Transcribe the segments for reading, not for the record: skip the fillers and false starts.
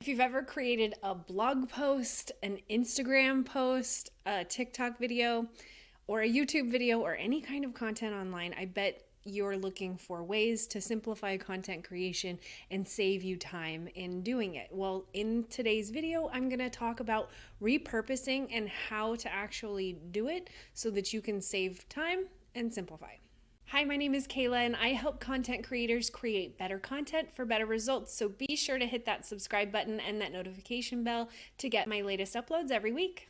If you've ever created a blog post, an Instagram post, a TikTok video, or a YouTube video, or any kind of content online, I bet you're looking for ways to simplify content creation and save you time in doing it. Well, in today's video, I'm going to talk about repurposing and how to actually do it so that you can save time and simplify. Hi, my name is Kayla and I help content creators create better content for better results. So be sure to hit that subscribe button and that notification bell to get my latest uploads every week.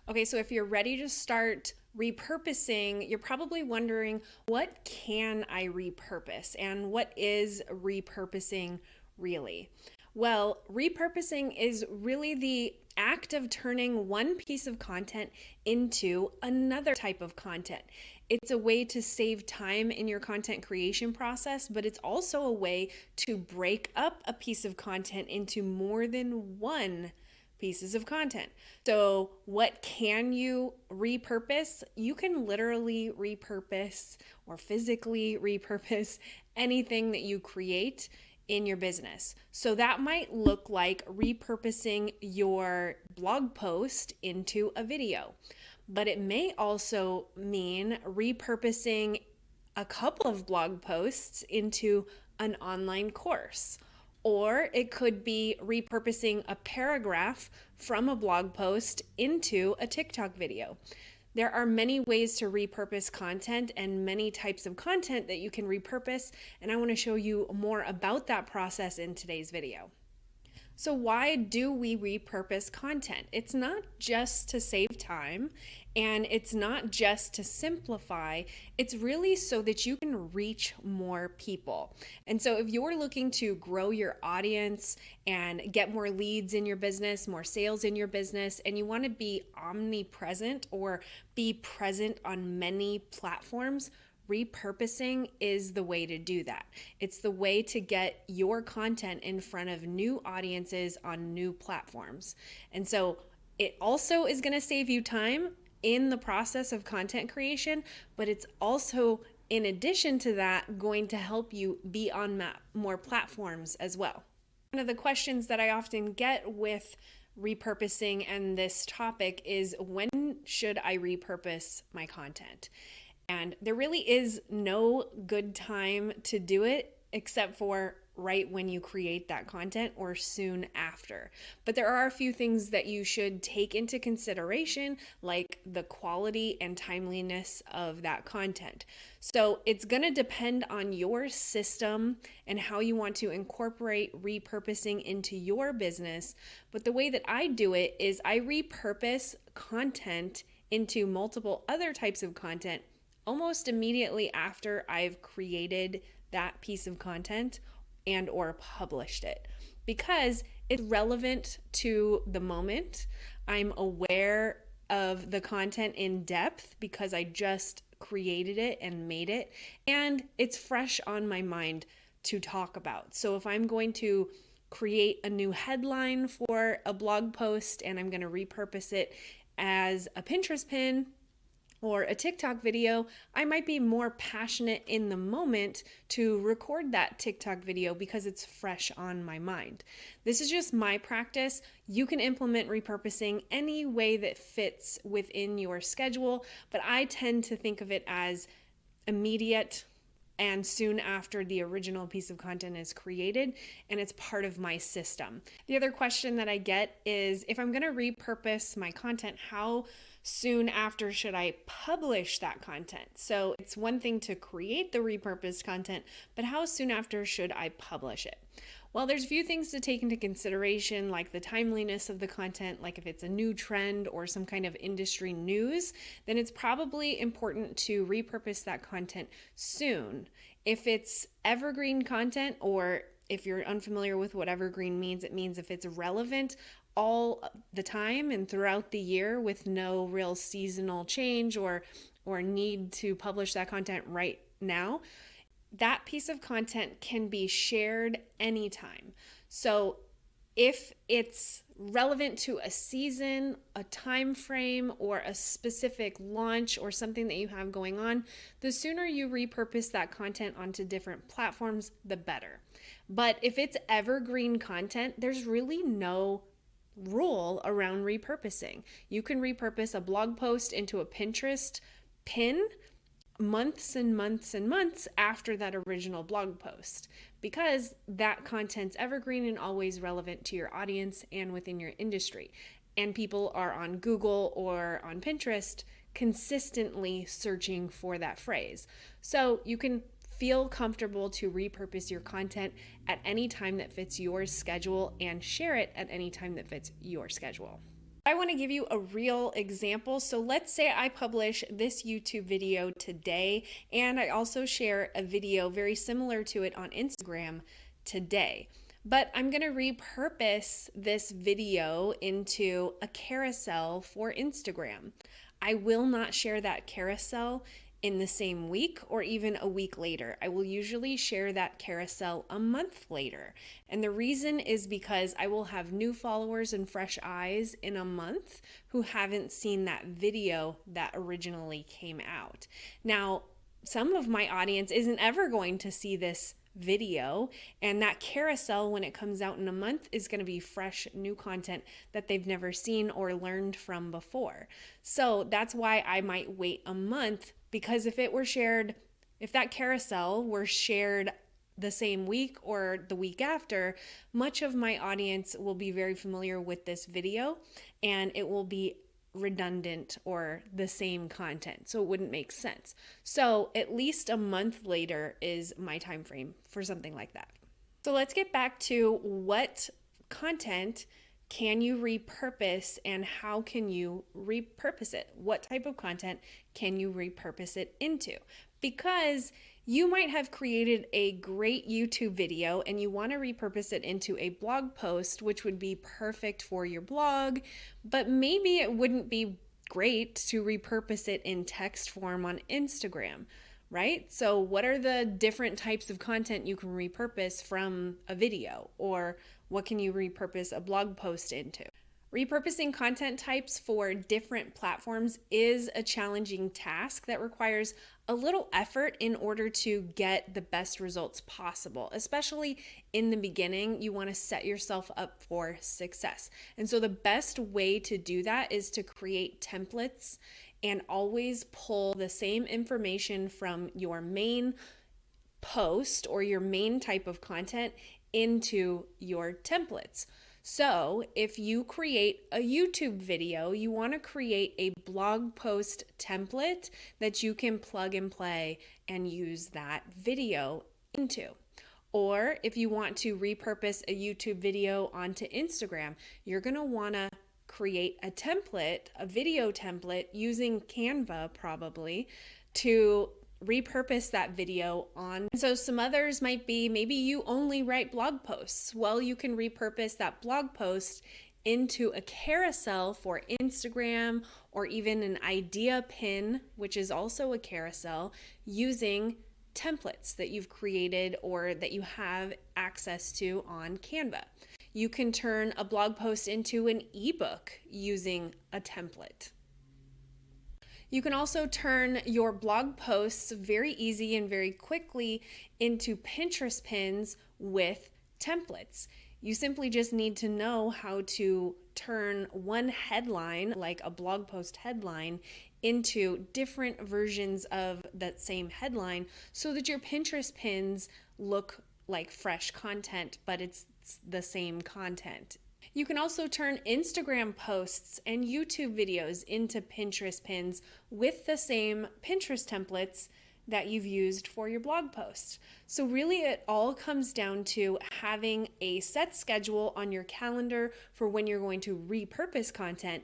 Okay, so if you're ready to start repurposing, you're probably wondering, what can I repurpose and what is repurposing really? Well, repurposing is really the act of turning one piece of content into another type of content. It's a way to save time in your content creation process, but it's also a way to break up a piece of content into more than one pieces of content. So what can you repurpose? You can literally repurpose or physically repurpose anything that you create in your business. So that might look like repurposing your blog post into a video, but it may also mean repurposing a couple of blog posts into an online course. Or it could be repurposing a paragraph from a blog post into a TikTok video. There are many ways to repurpose content and many types of content that you can repurpose, and I want to show you more about that process in today's video. So why do we repurpose content? It's not just to save time and it's not just to simplify. It's really so that you can reach more people. And so if you're looking to grow your audience and get more leads in your business, more sales in your business, and you want to be omnipresent or be present on many platforms, repurposing is the way to do that. It's the way to get your content in front of new audiences on new platforms. And so it also is going to save you time in the process of content creation, but it's also, in addition to that, going to help you be on more platforms as well. One of the questions that I often get with repurposing and this topic is, when should I repurpose my content? And there really is no good time to do it except for right when you create that content or soon after. But there are a few things that you should take into consideration, like the quality and timeliness of that content. So it's going to depend on your system and how you want to incorporate repurposing into your business. But the way that I do it is I repurpose content into multiple other types of content almost immediately after I've created that piece of content and or published it, because it's relevant to the moment. I'm aware of the content in depth because I just created it and made it, and it's fresh on my mind to talk about. So if I'm going to create a new headline for a blog post and I'm going to repurpose it as a Pinterest pin or a TikTok video, I might be more passionate in the moment to record that TikTok video because it's fresh on my mind. This is just my practice. You can implement repurposing any way that fits within your schedule, but I tend to think of it as immediate and soon after the original piece of content is created, and it's part of my system. The other question that I get is, if I'm going to repurpose my content, how soon after should I publish that content? So it's one thing to create the repurposed content, but how soon after should I publish it? Well, there's a few things to take into consideration, like the timeliness of the content. Like if it's a new trend or some kind of industry news, then it's probably important to repurpose that content soon. If it's evergreen content, or if you're unfamiliar with what evergreen means, it means if it's relevant all the time and throughout the year with no real seasonal change or need to publish that content right now, that piece of content can be shared anytime. So If it's relevant to a season, a time frame, or a specific launch or something that you have going on, the sooner you repurpose that content onto different platforms, the better. But if it's evergreen content, there's really no rule around repurposing. You can repurpose a blog post into a Pinterest pin months and months and months after that original blog post, because that content's evergreen and always relevant to your audience and within your industry. And people are on Google or on Pinterest consistently searching for that phrase. So you can feel comfortable to repurpose your content at any time that fits your schedule and share it at any time that fits your schedule. I want to give you a real example. So let's say I publish this YouTube video today, and I also share a video very similar to it on Instagram today. But I'm going to repurpose this video into a carousel for Instagram. I will not share that carousel in the same week or even a week later. I will usually share that carousel a month later. And the reason is because I will have new followers and fresh eyes in a month who haven't seen that video that originally came out. Now, some of my audience isn't ever going to see this video, and that carousel, when it comes out in a month, is going to be fresh new content that they've never seen or learned from before. So that's why I might wait a month, because if that carousel were shared the same week or the week after, much of my audience will be very familiar with this video and it will be redundant or the same content, so it wouldn't make sense. So at least a month later is my time frame for something like that. So let's get back to what content can you repurpose and how can you repurpose it? What type of content can you repurpose it into? Because you might have created a great YouTube video and you want to repurpose it into a blog post, which would be perfect for your blog, but maybe it wouldn't be great to repurpose it in text form on Instagram, right? So what are the different types of content you can repurpose from a video, or what can you repurpose a blog post into? Repurposing content types for different platforms is a challenging task that requires a little effort in order to get the best results possible. Especially in the beginning, you want to set yourself up for success. And so the best way to do that is to create templates and always pull the same information from your main post or your main type of content into your templates. So if you create a YouTube video, you want to create a blog post template that you can plug and play and use that video into. Or if you want to repurpose a YouTube video onto Instagram, you're going to want to create a template, a video template using Canva probably, to repurpose that video on. So some others might be, maybe you only write blog posts. Well, you can repurpose that blog post into a carousel for Instagram, or even an idea pin, which is also a carousel, using templates that you've created or that you have access to on Canva. You can turn a blog post into an ebook using a template. You can also turn your blog posts very easy and very quickly into Pinterest pins with templates. You simply just need to know how to turn one headline, like a blog post headline, into different versions of that same headline so that your Pinterest pins look like fresh content, but it's the same content. You can also turn Instagram posts and YouTube videos into Pinterest pins with the same Pinterest templates that you've used for your blog posts. So really it all comes down to having a set schedule on your calendar for when you're going to repurpose content,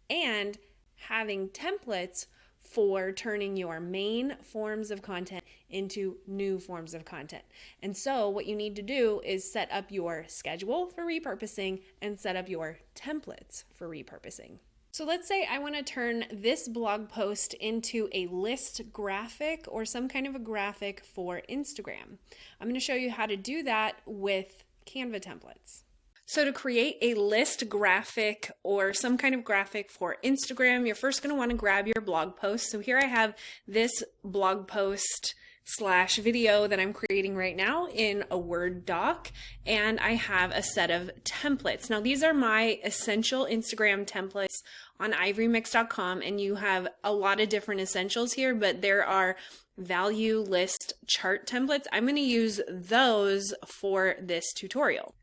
and having templates for turning your main forms of content into new forms of content. And so what you need to do is set up your schedule for repurposing and set up your templates for repurposing. So let's say I want to turn this blog post into a list graphic or some kind of a graphic for Instagram. I'm going to show you how to do that with Canva templates. So to create a list graphic or some kind of graphic for Instagram, you're first going to want to grab your blog post. So here I have this blog post / video that I'm creating right now in a Word doc, and I have a set of templates. Now these are my essential Instagram templates on ivorymix.com, and you have a lot of different essentials here, but there are value list chart templates. I'm going to use those for this tutorial.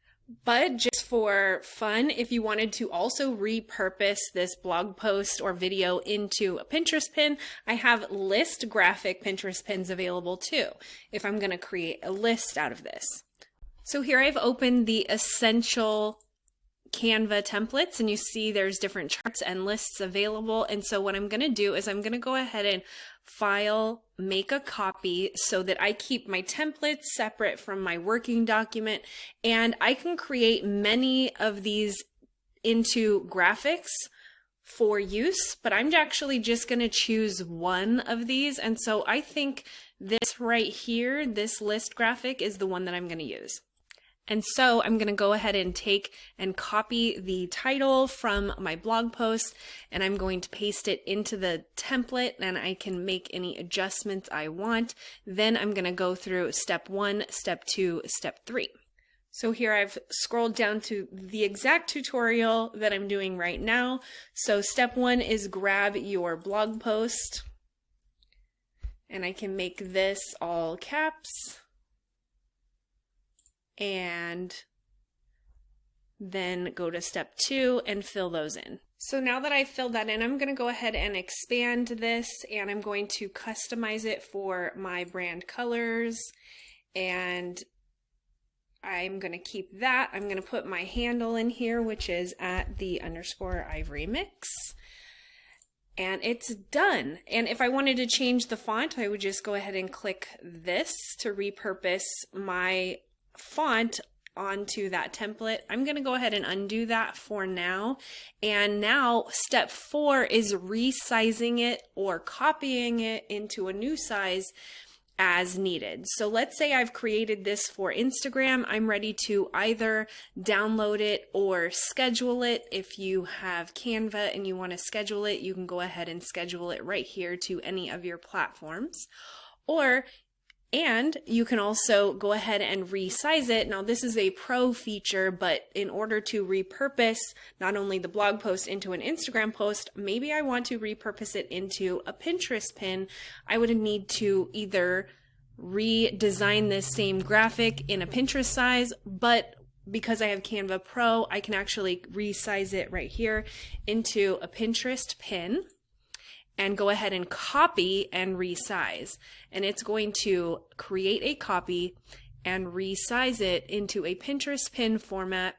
But just for fun, if you wanted to also repurpose this blog post or video into a Pinterest pin, I have list graphic Pinterest pins available too, if I'm going to create a list out of this. So here I've opened the essential Canva templates, and you see there's different charts and lists available. And so what I'm going to do is I'm going to go ahead and file, make a copy so that I keep my templates separate from my working document, and I can create many of these into graphics for use, but I'm actually just going to choose one of these. And so I think this right here, this list graphic, is the one that I'm going to use. And so I'm going to go ahead and take and copy the title from my blog post, and I'm going to paste it into the template, and I can make any adjustments I want. Then I'm going to go through step 1, step 2, step 3. So here I've scrolled down to the exact tutorial that I'm doing right now. So step 1 is grab your blog post, and I can make this all caps. And then go to step 2 and fill those in. So now that I've filled that in, I'm going to go ahead and expand this, and I'm going to customize it for my brand colors, and I'm going to keep that. I'm going to put my handle in here, which is at @_ivorymix. And it's done. And if I wanted to change the font, I would just go ahead and click this to repurpose my font onto that template. I'm going to go ahead and undo that for now. And now step 4 is resizing it or copying it into a new size as needed. So let's say I've created this for Instagram. I'm ready to either download it or schedule it. If you have Canva and you want to schedule it, you can go ahead and schedule it right here to any of your platforms. And you can also go ahead and resize it. Now this is a pro feature, but in order to repurpose not only the blog post into an Instagram post, maybe I want to repurpose it into a Pinterest pin. I would need to either redesign this same graphic in a Pinterest size, but because I have Canva Pro, I can actually resize it right here into a Pinterest pin and go ahead and copy and resize. And it's going to create a copy and resize it into a Pinterest pin format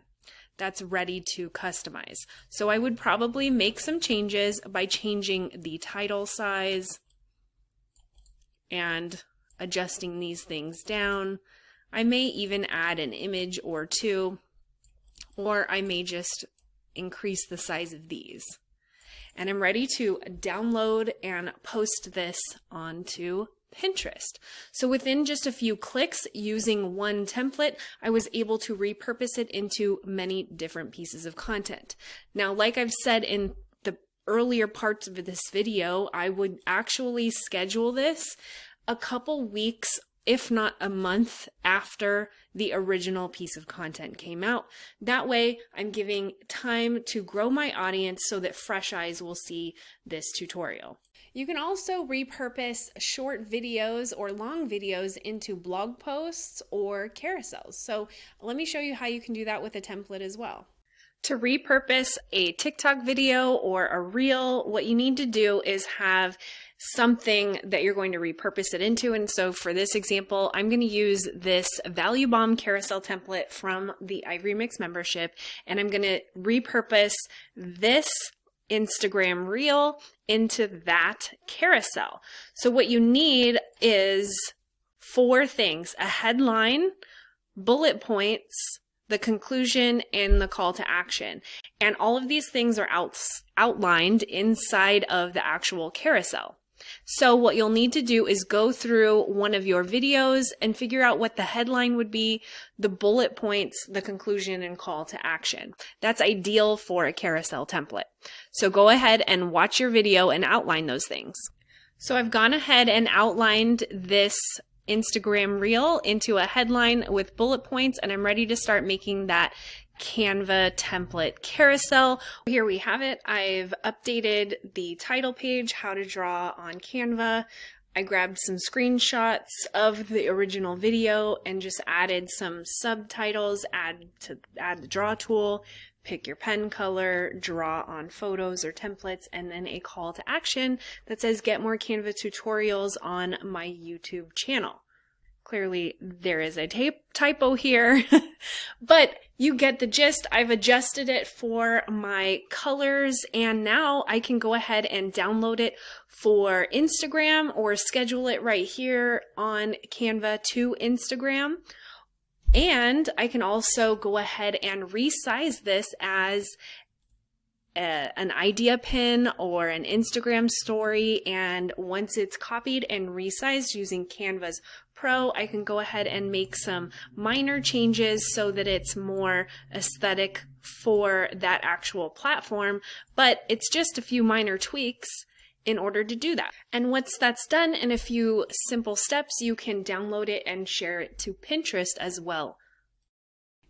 that's ready to customize. So I would probably make some changes by changing the title size and adjusting these things down. I may even add an image or two, or I may just increase the size of these. And I'm ready to download and post this onto Pinterest. So within just a few clicks using one template, I was able to repurpose it into many different pieces of content. Now, like I've said in the earlier parts of this video, I would actually schedule this a couple weeks, if not a month, after the original piece of content came out. That way, I'm giving time to grow my audience so that fresh eyes will see this tutorial. You can also repurpose short videos or long videos into blog posts or carousels. So let me show you how you can do that with a template as well. To repurpose a TikTok video or a reel, what you need to do is have something that you're going to repurpose it into. And so for this example, I'm going to use this Value Bomb carousel template from the ivorymix membership, and I'm going to repurpose this Instagram reel into that carousel. So what you need is 4 things: a headline, bullet points, the conclusion, and the call to action. And all of these things are outlined inside of the actual carousel. So what you'll need to do is go through one of your videos and figure out what the headline would be, the bullet points, the conclusion, and call to action. That's ideal for a carousel template. So go ahead and watch your video and outline those things. So I've gone ahead and outlined this Instagram reel into a headline with bullet points, and I'm ready to start making that Canva template carousel. Here we have it. I've updated the title page, how to draw on Canva. I grabbed some screenshots of the original video and just added some subtitles, add the draw tool, pick your pen color, draw on photos or templates, and then a call to action that says get more Canva tutorials on my YouTube channel. Clearly there is a typo here, but you get the gist. I've adjusted it for my colors, and now I can go ahead and download it for Instagram or schedule it right here on Canva to Instagram. And I can also go ahead and resize this as an idea pin or an Instagram story, and once it's copied and resized using Canva's Pro, I can go ahead and make some minor changes so that it's more aesthetic for that actual platform, but it's just a few minor tweaks in order to do that. And once that's done, in a few simple steps, you can download it and share it to Pinterest as well.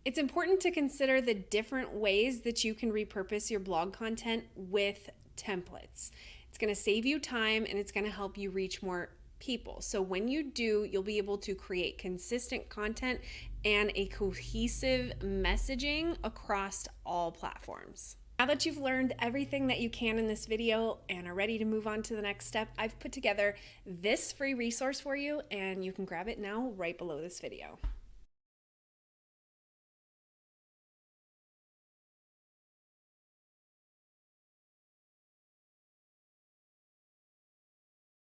It's important to consider the different ways that you can repurpose your blog content with templates. It's going to save you time and it's going to help you reach more people. So when you do, you'll be able to create consistent content and a cohesive messaging across all platforms. Now that you've learned everything that you can in this video and are ready to move on to the next step, I've put together this free resource for you, and you can grab it now right below this video.